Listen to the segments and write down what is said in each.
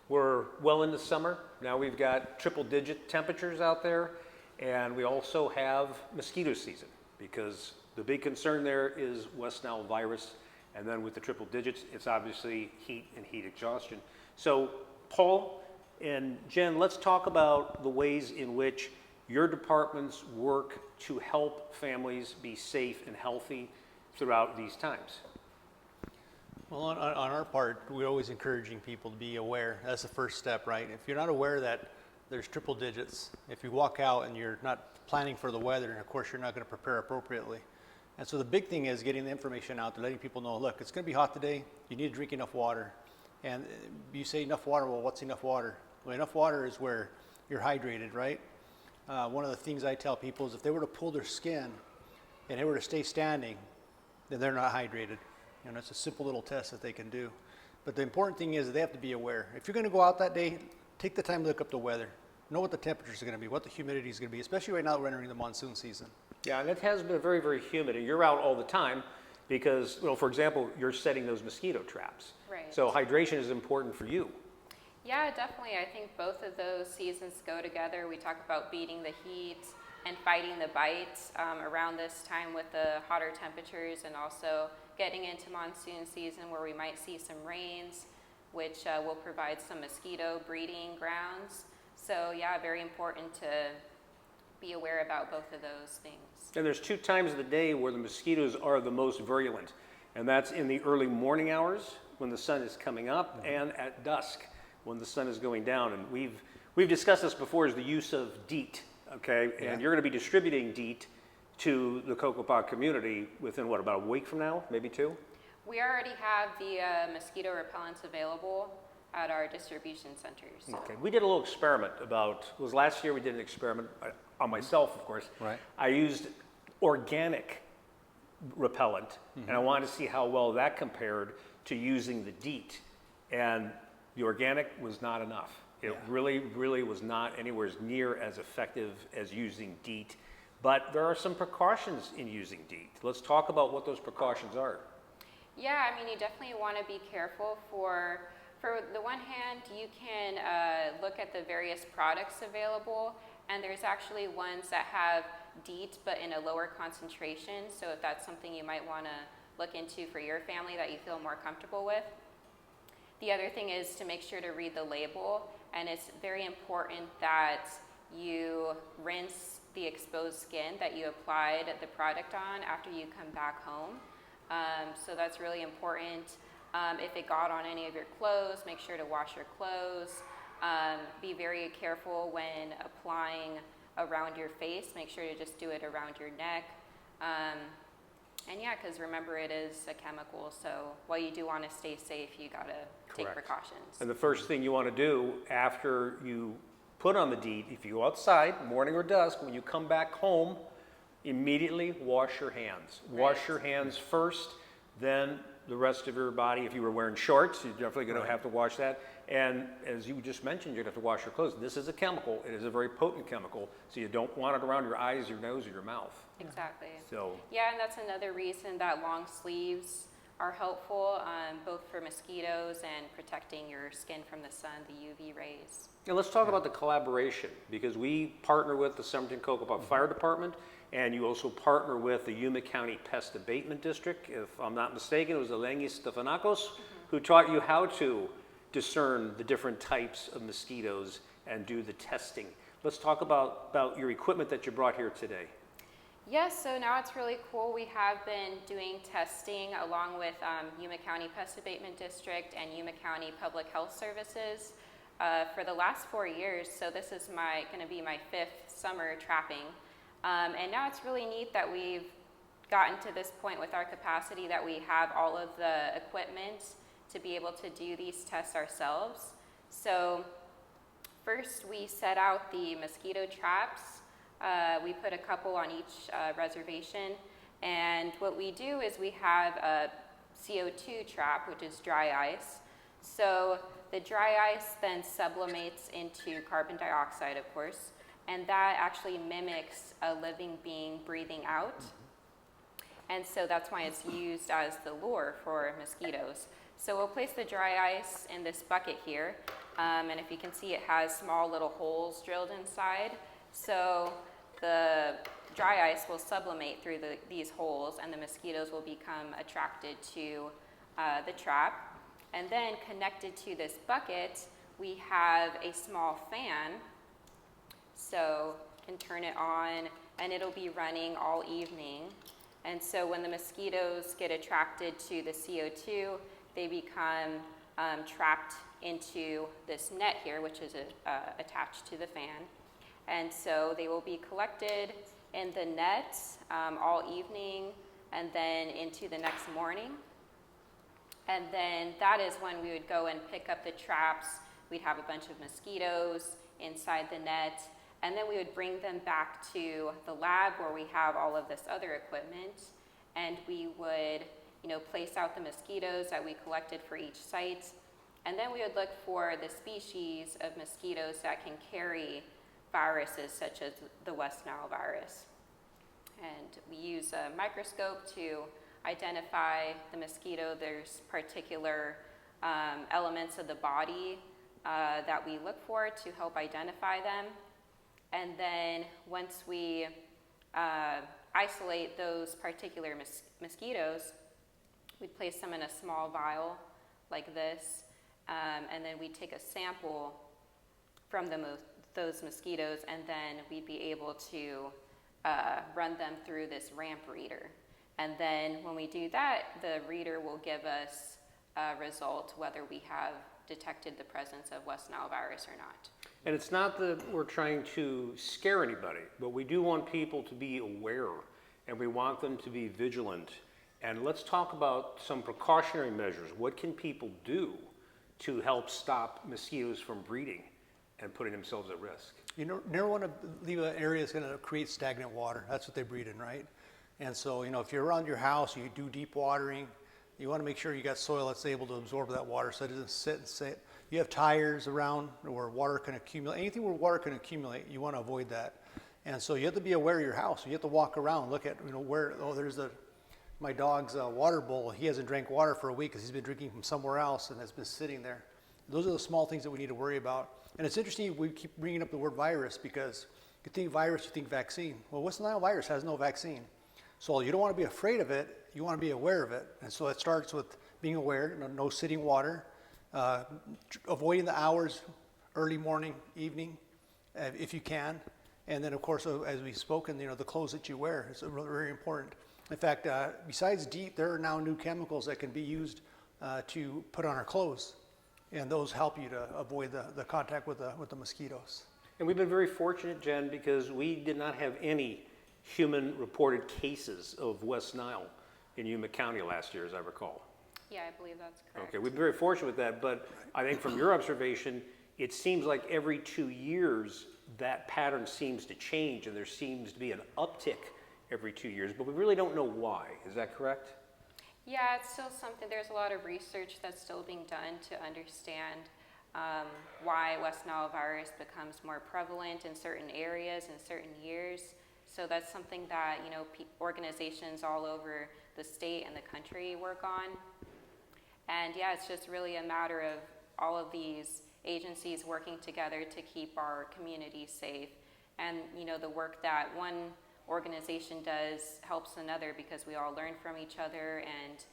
We're well into summer. Now we've got triple digit temperatures out there, and we also have mosquito season because the big concern there is West Nile virus. And then with the triple digits, it's obviously heat and heat exhaustion. So Paul and Jen, let's talk about the ways in which your departments work to help families be safe and healthy throughout these times. Well, on our part, we're always encouraging people to be aware. That's the first step, right? If you're not aware that there's triple digits, if you walk out and you're not planning for the weather, and of course you're not going to prepare appropriately. And so the big thing is getting the information out there, letting people know, look, it's going to be hot today. You need to drink enough water. And you say enough water, well, what's enough water? Well, enough water is where you're hydrated, right? One of the things I tell people is if they were to pull their skin and they were to stay standing, then they're not hydrated. You know, it's a simple little test that they can do. But the important thing is that they have to be aware. If you're going to go out that day, take the time to look up the weather. Know what the temperatures are going to be, what the humidity is going to be, especially right now that we're entering the monsoon season. Yeah, and it has been very, very humid, and you're out all the time because, well, for example, you're setting those mosquito traps. Right. So hydration is important for you. Yeah, definitely. I think both of those seasons go together. We talk about beating the heat and fighting the bites around this time with the hotter temperatures, and also getting into monsoon season where we might see some rains, which will provide some mosquito breeding grounds. So yeah, very important to be aware about both of those things. And there's 2 times of the day where the mosquitoes are the most virulent, and that's in the early morning hours when the sun is coming up and at dusk when the sun is going down. And we've discussed this before, is the use of DEET, okay? Yeah. And you're going to be distributing DEET to the Cocopah community within what, about a week from now, maybe 2? We already have the mosquito repellents available at our distribution centers. Okay, we did a little experiment was last year we did an experiment on myself, of course. Right. I used organic repellent, and I wanted to see how well that compared to using the DEET. And the organic was not enough. It really, really was not anywhere near as effective as using DEET. But there are some precautions in using DEET. Let's talk about what those precautions are. Yeah, I mean, you definitely want to be careful. For the one hand, you can look at the various products available, and there's actually ones that have DEET but in a lower concentration. So if that's something you might want to look into for your family that you feel more comfortable with. The other thing is to make sure to read the label, and it's very important that you rinse the exposed skin that you applied the product on after you come back home. So that's really important. If it got on any of your clothes, make sure to wash your clothes. Be very careful when applying around your face. Make sure to just do it around your neck. And yeah, because remember, it is a chemical, so while you do want to stay safe, you got to take precautions. And the first thing you want to do after you put on the DEET, if you go outside, morning or dusk, when you come back home, immediately wash your hands. Wash your hands first, then the rest of your body. If you were wearing shorts, you're definitely going to have to wash that. And as you just mentioned, you're going to have to wash your clothes. This is a chemical. It is a very potent chemical, so you don't want it around your eyes, your nose, or your mouth. Exactly. So yeah, and that's another reason that long sleeves are helpful, both for mosquitoes and protecting your skin from the sun, the UV rays. now let's talk about the collaboration, because we partner with the Somerton Cocopah Fire Department, and you also partner with the Yuma County Pest Abatement District. If I'm not mistaken, it was Eleni Stefanakos who taught you how to discern the different types of mosquitoes and do the testing. Let's talk about your equipment that you brought here today. Yes, so now it's really cool. We have been doing testing along with Yuma County Pest Abatement District and Yuma County Public Health Services for the last 4 years. So this is going to be my 5th summer trapping. And now it's really neat that we've gotten to this point with our capacity that we have all of the equipment to be able to do these tests ourselves. So first we set out the mosquito traps. We put a couple on each reservation, and what we do is we have a CO2 trap, which is dry ice. So the dry ice then sublimates into carbon dioxide, of course, and that actually mimics a living being breathing out. And so that's why it's used as the lure for mosquitoes. So we'll place the dry ice in this bucket here, And if you can see, it has small little holes drilled inside. So the dry ice will sublimate through these holes, and the mosquitoes will become attracted to the trap. And then connected to this bucket, we have a small fan. So you can turn it on, and it'll be running all evening. And so when the mosquitoes get attracted to the CO2, they become trapped into this net here, which is attached to the fan. And so they will be collected in the net all evening and then into the next morning. And then that is when we would go and pick up the traps. We'd have a bunch of mosquitoes inside the net, and then we would bring them back to the lab where we have all of this other equipment, and we would, place out the mosquitoes that we collected for each site. And then we would look for the species of mosquitoes that can carry viruses such as the West Nile virus. And we use a microscope to identify the mosquito. There's particular elements of the body that we look for to help identify them. And then once we isolate those particular mosquitoes, we'd place them in a small vial like this, and then we'd take a sample from those mosquitoes, and then we'd be able to run them through this ramp reader. And then when we do that, the reader will give us a result whether we have detected the presence of West Nile virus or not. And it's not that we're trying to scare anybody, but we do want people to be aware, and we want them to be vigilant. And let's talk about some precautionary measures. What can people do to help stop mosquitoes from breeding and putting themselves at risk? You never want to leave an area that's going to create stagnant water. That's what they breed in, right? And so, if you're around your house, you do deep watering, you want to make sure you got soil that's able to absorb that water so it doesn't sit and sit. You have tires around where water can accumulate. Anything where water can accumulate, you want to avoid that. And so you have to be aware of your house. You have to walk around, look at, where, there's my dog's water bowl. He hasn't drank water for a week because he's been drinking from somewhere else and has been sitting there. Those are the small things that we need to worry about. And it's interesting we keep bringing up the word virus because you think virus, you think vaccine. Well, West Nile virus has no vaccine. So you don't want to be afraid of it, you want to be aware of it. And so it starts with being aware, no sitting water, avoiding the hours, early morning, evening, if you can. And then, of course, as we've spoken, the clothes that you wear is really very important. In fact, besides DEET, there are now new chemicals that can be used to put on our clothes. And those help you to avoid the contact with the mosquitoes. And we've been very fortunate, Jen, because we did not have any human reported cases of West Nile in Yuma County last year, as I recall. Yeah, I believe that's correct. Okay, we've been very fortunate with that, but I think from your observation, it seems like every 2 years that pattern seems to change, and there seems to be an uptick every 2 years, but we really don't know why. Is that correct? Yeah, it's still something, there's a lot of research that's still being done to understand why West Nile virus becomes more prevalent in certain areas in certain years. So that's something that, organizations all over the state and the country work on. And yeah, it's just really a matter of all of these agencies working together to keep our communities safe. And, the work that one organization does helps another because we all learn from each other and,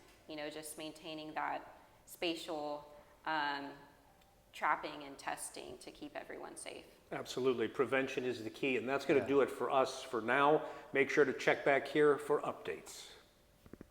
just maintaining that spatial trapping and testing to keep everyone safe. Absolutely. Prevention is the key, and that's going to do it for us for now. Make sure to check back here for updates.